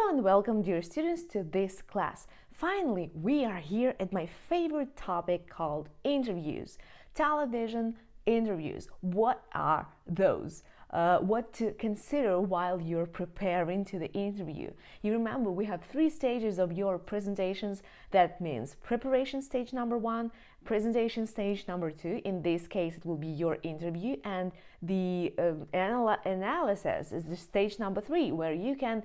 and welcome, dear students, to this class. Finally, we are here at my favorite topic called interviews. Television interviews. What are those? What to consider while you're preparing to the interview. You remember we have 3 stages of your presentations. That means preparation stage number 1, presentation stage number 2. In this case, it will be your interview, and the analysis is the stage number 3, where you can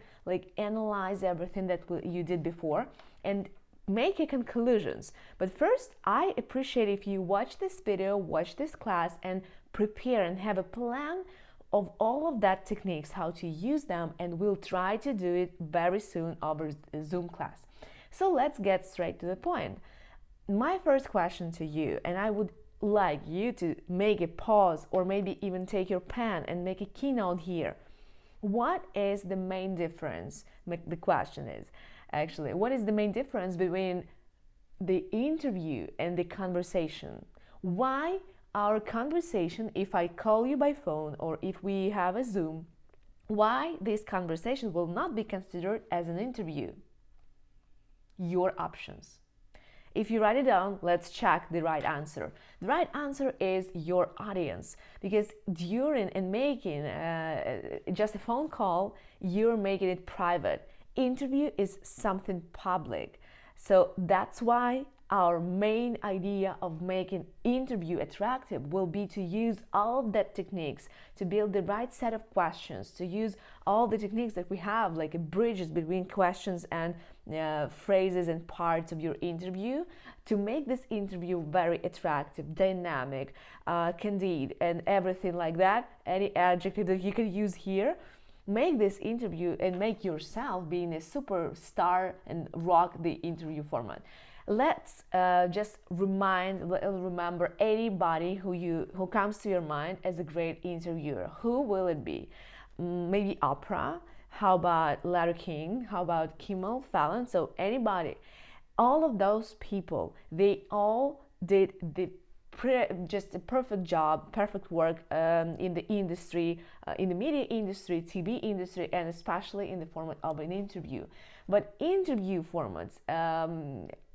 analyze everything that you did before and make a conclusions. But first, I appreciate if you watch this video, watch this class, and prepare and have a plan of all of that techniques, how to use them, and we'll try to do it very soon over Zoom class. So let's get straight to the point. My first question to you, and I would like you to make a pause or maybe even take your pen and make a keynote here. What is the main difference? The question is actually, what is the main difference between the interview and the conversation? Why our conversation, if I call you by phone or if we have a Zoom, why this conversation will not be considered as an interview? Your options. If you write it down, let's check the right answer. The right answer is your audience, because during and making just a phone call, you're making it private. Interview is something public. So that's why our main idea of making interview attractive will be to use all of that techniques to build the right set of questions, to use all the techniques that we have, like bridges between questions and phrases and parts of your interview, to make this interview very attractive, dynamic, candid, and everything like that. Any adjective that you can use here. Make this interview and make yourself being a superstar and rock the interview format. Let's just remember anybody who comes to your mind as a great interviewer. Who will it be? Maybe Oprah. How about Larry King? How about Kimmel, Fallon? So anybody. All of those people, they all did just a perfect job, perfect work in the industry, in the media industry, TV industry, and especially in the format of an interview. But interview formats,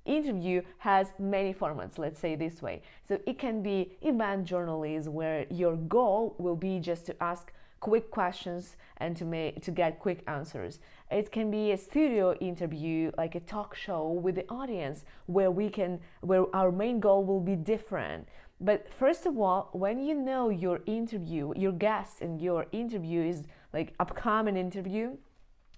interview has many formats, let's say this way. So it can be event journalism, where your goal will be just to ask quick questions and to get quick answers. It can be a studio interview, like a talk show with the audience, where our main goal will be different. But first of all, when you know your interview, your guest and your interview is like upcoming interview,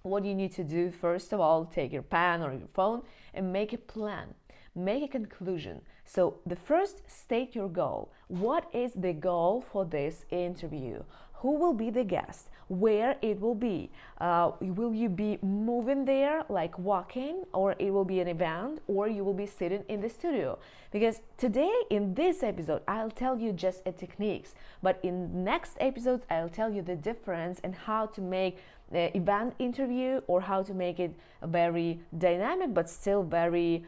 what you need to do, first of all, take your pen or your phone and make a plan, make a conclusion. So the first, state your goal. What is the goal for this interview? Who will be the guest? Where it will be? Will you be moving there, like walking, or it will be an event, or you will be sitting in the studio? Because today in this episode, I'll tell you just a techniques, but in next episodes, I'll tell you the difference and how to make the event interview, or how to make it very dynamic but still very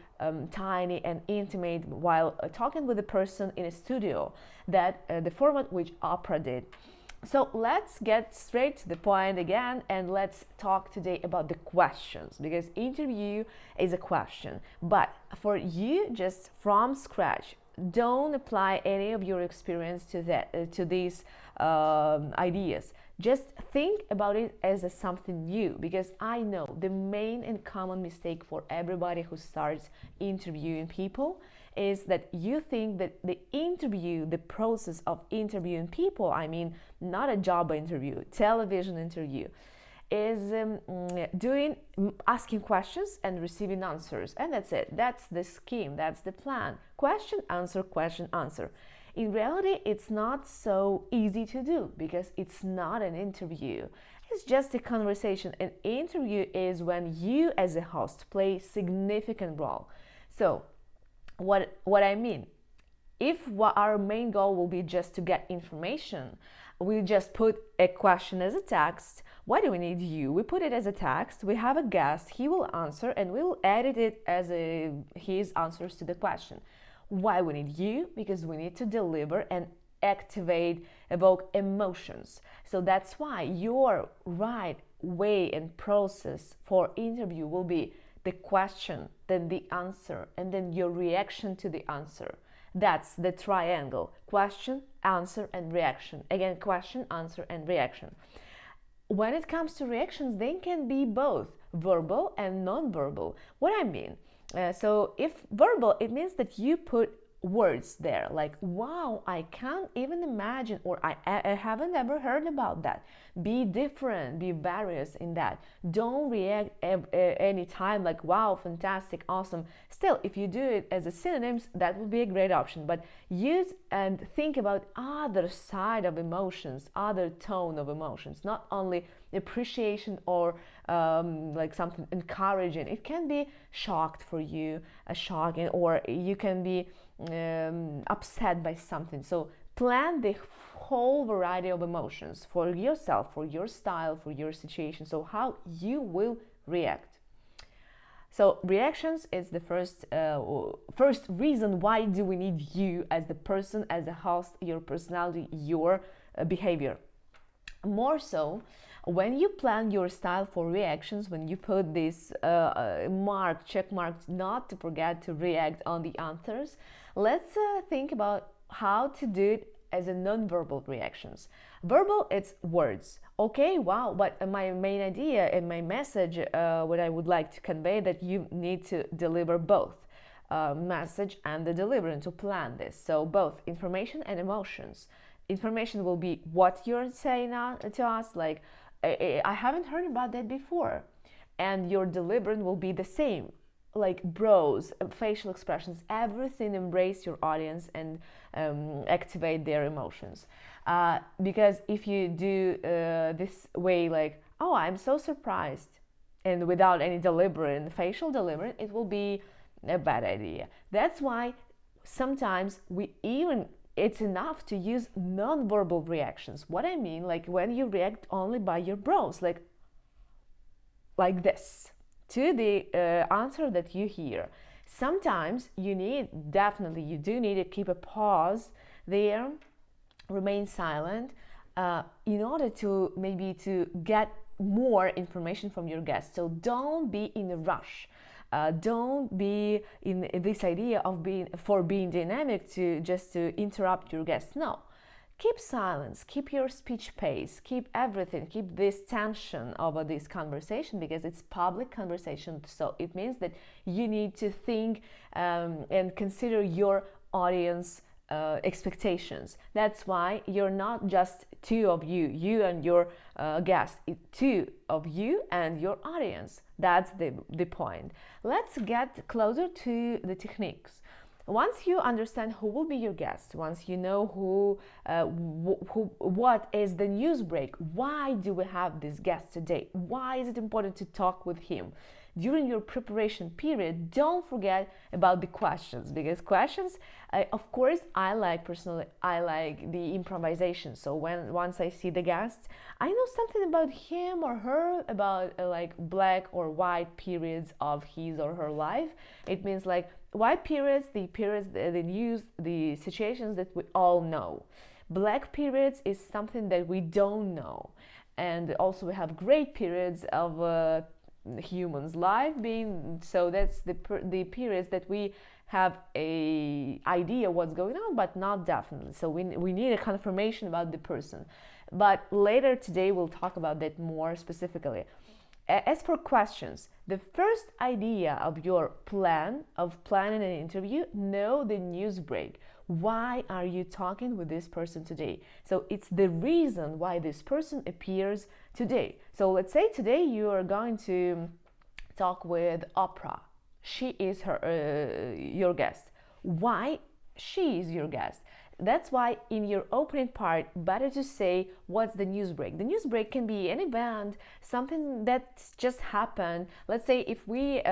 tiny and intimate while talking with a person in a studio. That the format which Oprah did. So let's get straight to the point again, and let's talk today about the questions, because interview is a question. But for you, just from scratch, don't apply any of your experience to these ideas. Just think about it as something new, because I know the main and common mistake for everybody who starts interviewing people is that you think that the interview, the process of interviewing people, I mean, not a job interview, television interview, is asking questions and receiving answers, and that's it. That's the scheme, that's the plan. Question, answer, question, answer. In reality, it's not so easy to do, because it's not an interview. It's just a conversation. An interview is when you as a host play a significant role. So what I mean, if our main goal will be just to get information, we just put a question as a text. Why do we need you? We put it as a text. We have a guest. He will answer, and we will edit it as his answers to the question. Why we need you? Because we need to deliver an activate, evoke emotions. So that's why your right way and process for interview will be the question, then the answer, and then your reaction to the answer. That's the triangle: question, answer, and reaction. Again, question, answer, and reaction. When it comes to reactions, they can be both verbal and non-verbal. What I mean, so if verbal, it means that you put words there, like, wow, I can't even imagine, or I haven't ever heard about that. Be different, be various in that. Don't react any time like, wow, fantastic, awesome. Still, if you do it as a synonyms, that would be a great option. But use and think about other side of emotions, other tone of emotions, not only appreciation or like something encouraging. It can be shocked for you, a shocking, or you can be upset by something. So plan the whole variety of emotions for yourself, for your style, for your situation, so how you will react. So reactions is the first reason why do we need you as the person, as a host, your personality, your behavior. More so, when you plan your style for reactions, when you put this check marks, not to forget to react on the answers, let's think about how to do it as a non-verbal reactions. Verbal, it's words. Okay, wow, but my main idea and my message, what I would like to convey, that you need to deliver both message and the delivery, to plan this. So both information and emotions. Information will be what you're saying to us, like, I haven't heard about that before. And your delivery will be the same, like brows, facial expressions, everything. Embrace your audience and activate their emotions. Because if you do this way, like, oh, I'm so surprised, and without any delivery and facial delivery, it will be a bad idea. That's why sometimes it's enough to use non-verbal reactions. What I mean, like when you react only by your brows, like this, to the answer that you hear. Sometimes you do need to keep a pause there, remain silent, in order to maybe to get more information from your guest. So don't be in a rush. Don't be in this idea of being dynamic to interrupt your guests. No, keep silence, keep your speech pace, keep everything, keep this tension over this conversation, because it's public conversation. So it means that you need to think and consider your audience expectations. That's why you're not just two of you and your guest, two of you and your audience. That's the point. Let's get closer to the techniques. Once you understand who will be your guest, once you know what is the news break, why do we have this guest today, why is it important to talk with him, during your preparation period, don't forget about the questions, because questions, of course, I like the improvisation. So once I see the guest, I know something about him or her, about like black or white periods of his or her life. It means like white periods, the news, the situations that we all know. Black periods is something that we don't know. And also we have great periods of humans' life being, so that's the periods that we have a idea what's going on, but not definitely. So we need a confirmation about the person. But later today we'll talk about that more specifically. As for questions, the first idea of your plan of planning an interview, know the news break. Why are you talking with this person today? So it's the reason why this person appears today. So let's say today you are going to talk with Oprah. She is your guest. Why she is your guest? That's why in your opening part, better to say what's the news break. The news break can be an event, something that just happened. Let's say if we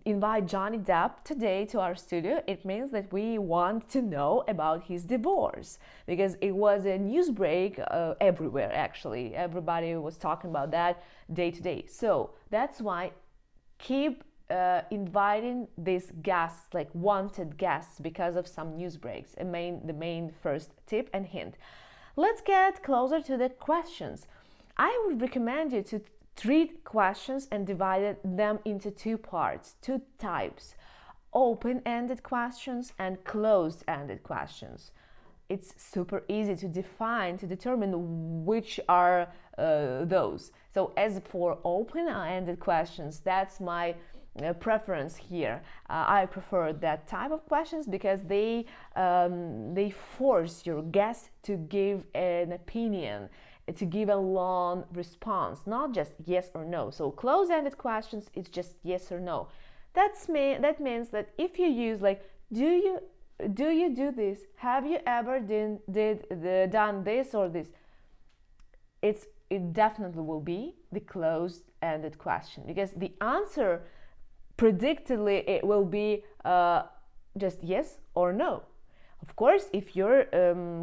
invite Johnny Depp today to our studio, it means that we want to know about his divorce, because it was a news break everywhere, actually. Everybody was talking about that day to day. So that's why keep inviting these guests, like wanted guests, because of some news breaks. The main first tip and hint. Let's get closer to the questions. I would recommend you to treat questions and divide them into two parts, two types: open-ended questions and closed-ended questions. It's super easy to determine which are those. So as for open-ended questions, that's my preference here. I prefer that type of questions because they force your guest to give an opinion, to give a long response, not just yes or no. So closed-ended questions, it's just yes or no. That means that if you use like, do you do this? Have you ever done this or this? It definitely will be the closed-ended question, because the answer predictably it will be just yes or no. Of course, if your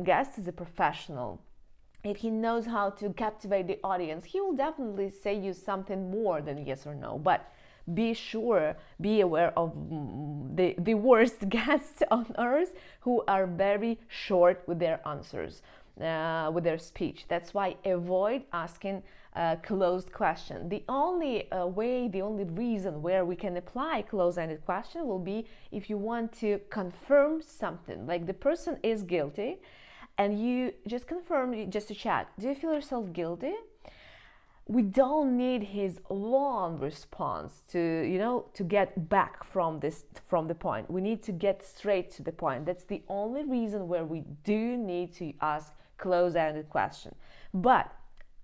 guest is a professional, if he knows how to captivate the audience, he will definitely say you something more than yes or no. But be aware of the worst guests on earth, who are very short with their answers, with their speech. That's why avoid asking closed question. The only reason where we can apply closed-ended question will be if you want to confirm something, like the person is guilty, and you just confirm, just to check, do you feel yourself guilty? We don't need his long response to get back from the point. We need to get straight to the point. That's the only reason where we do need to ask closed-ended question. But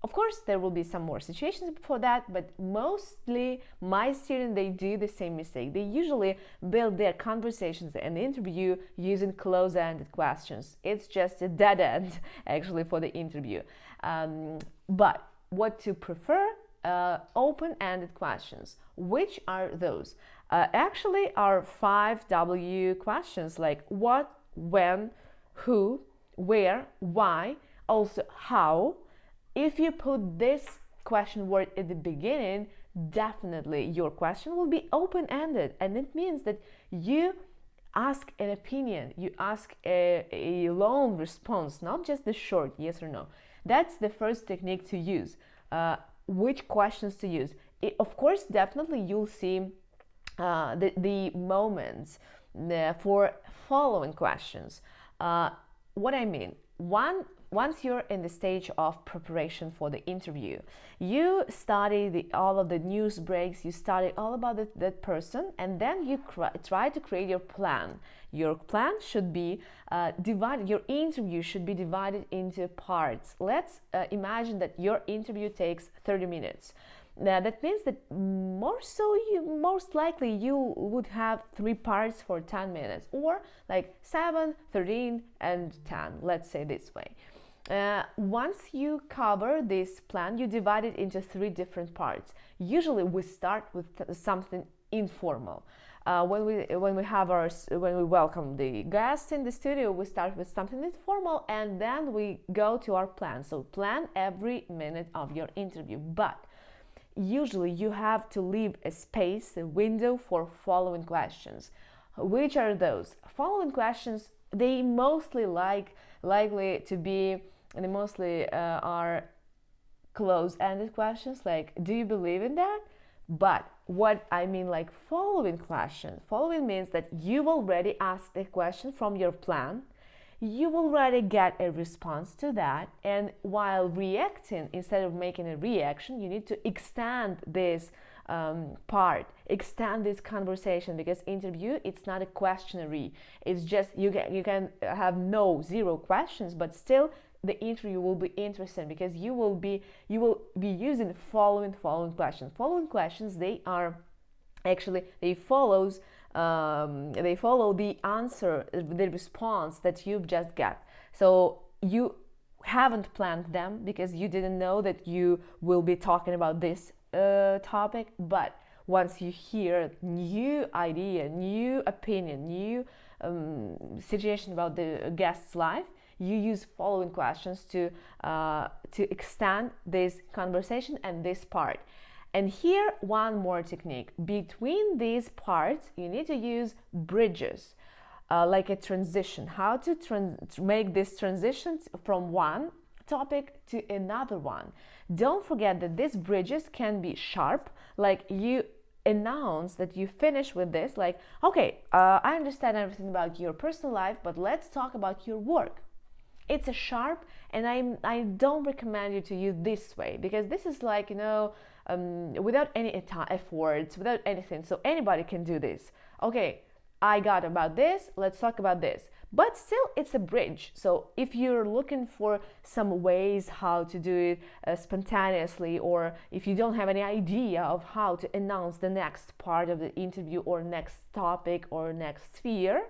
of course, there will be some more situations for that, but mostly my students, they do the same mistake. They usually build their conversations and interview using closed-ended questions. It's just a dead end, actually, for the interview. But what to prefer? Open-ended questions. Which are those? Actually, are 5W questions, like what, when, who, where, why, also how. If you put this question word at the beginning, definitely your question will be open-ended, and it means that you ask an opinion, you ask a long response, not just the short yes or no. That's the first technique to use. Which questions to use? Of course, definitely you'll see the moments for following questions. What I mean, once you're in the stage of preparation for the interview, you study all of the news breaks, you study all about that person, and then you try to create your plan. Your plan should be divided, your interview should be divided into parts. Let's imagine that your interview takes 30 minutes. That means that most likely you would have 3 parts for 10 minutes, or like 7, 13, and 10, let's say this way. Once you cover this plan, you divide it into 3 different parts. Usually we start with something informal. When we welcome the guests in the studio, we start with something informal, and then we go to our plan. So plan every minute of your interview, but usually you have to leave a space, a window for following questions. Which are those? Following questions, they mostly likely to be, and they mostly are closed-ended questions, like, do you believe in that? But what I mean, like following question, following means that you already asked a question from your plan, you already get a response to that, and while reacting, instead of making a reaction, you need to extend this part, extend this conversation, because interview, it's not a questionnaire. It's just you can have zero questions, but still the interview will be interesting, because you will be using following questions. Following questions, they are actually, they follow the answer, the response that you've just got. So you haven't planned them because you didn't know that you will be talking about this topic, but once you hear new idea, new opinion, new situation about the guest's life, you use following questions to extend this conversation and this part. And here, one more technique. Between these parts, you need to use bridges, like a transition. How to make this transition from one topic to another one. Don't forget that these bridges can be sharp, like you announce that you finish with this, like, okay, I understand everything about your personal life, but let's talk about your work. It's a sharp, and I don't recommend you to use this way, because this is like, without any efforts, without anything, so anybody can do this. Okay, I got about this, let's talk about this. But still, it's a bridge. So if you're looking for some ways how to do it spontaneously, or if you don't have any idea of how to announce the next part of the interview or next topic or next sphere,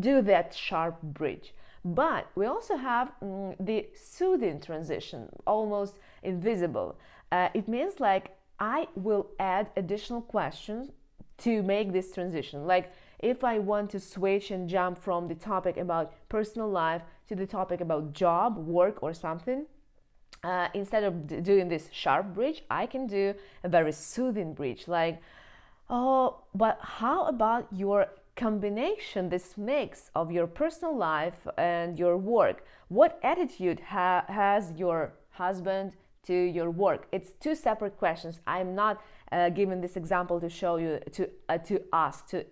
do that sharp bridge. But we also have the soothing transition, almost invisible. It means like I will add additional questions to make this transition. Like if I want to switch and jump from the topic about personal life to the topic about job, work, or something, instead of doing this sharp bridge, I can do a very soothing bridge. Like, oh, but how about your combination, this mix of your personal life and your work? What attitude has your husband to your work? It's two separate questions. I'm not giving this example to show you to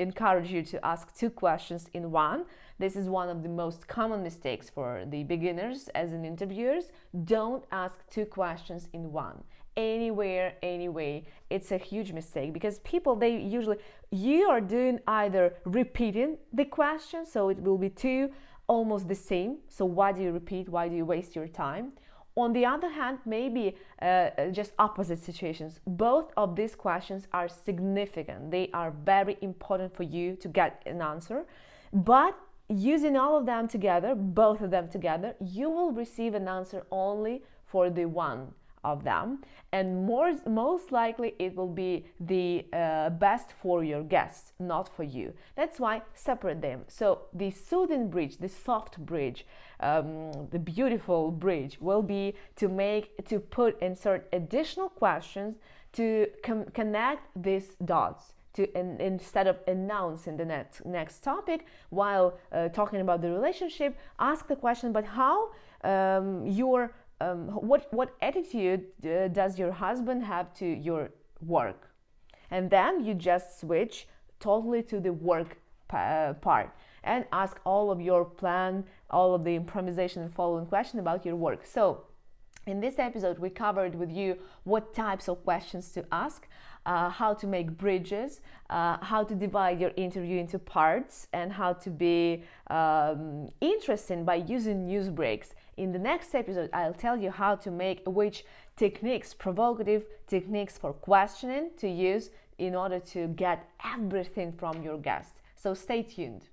encourage you to ask two questions in one. This is one of the most common mistakes for the beginners as an interviewers. Don't ask two questions in one. Anywhere, anyway, it's a huge mistake, because people, you are doing either repeating the question, so it will be two almost the same. So why do you repeat? Why do you waste your time? On the other hand, maybe just opposite situations. Both of these questions are significant. They are very important for you to get an answer. But using all of them together, both of them together, you will receive an answer only for the one of them, and most likely it will be the best for your guests, not for you. That's why separate them. So the soothing bridge, the soft bridge, the beautiful bridge will be to insert additional questions to connect these dots. Instead of announcing the next topic while talking about the relationship, ask the question, but how what attitude does your husband have to your work? And then you just switch totally to the work part and ask all of your plan, all of the improvisation and following question about your work. So in this episode, we covered with you what types of questions to ask, how to make bridges, how to divide your interview into parts, and how to be interesting by using news breaks. In the next episode, I'll tell you how to make which techniques, provocative techniques for questioning to use in order to get everything from your guest. So stay tuned.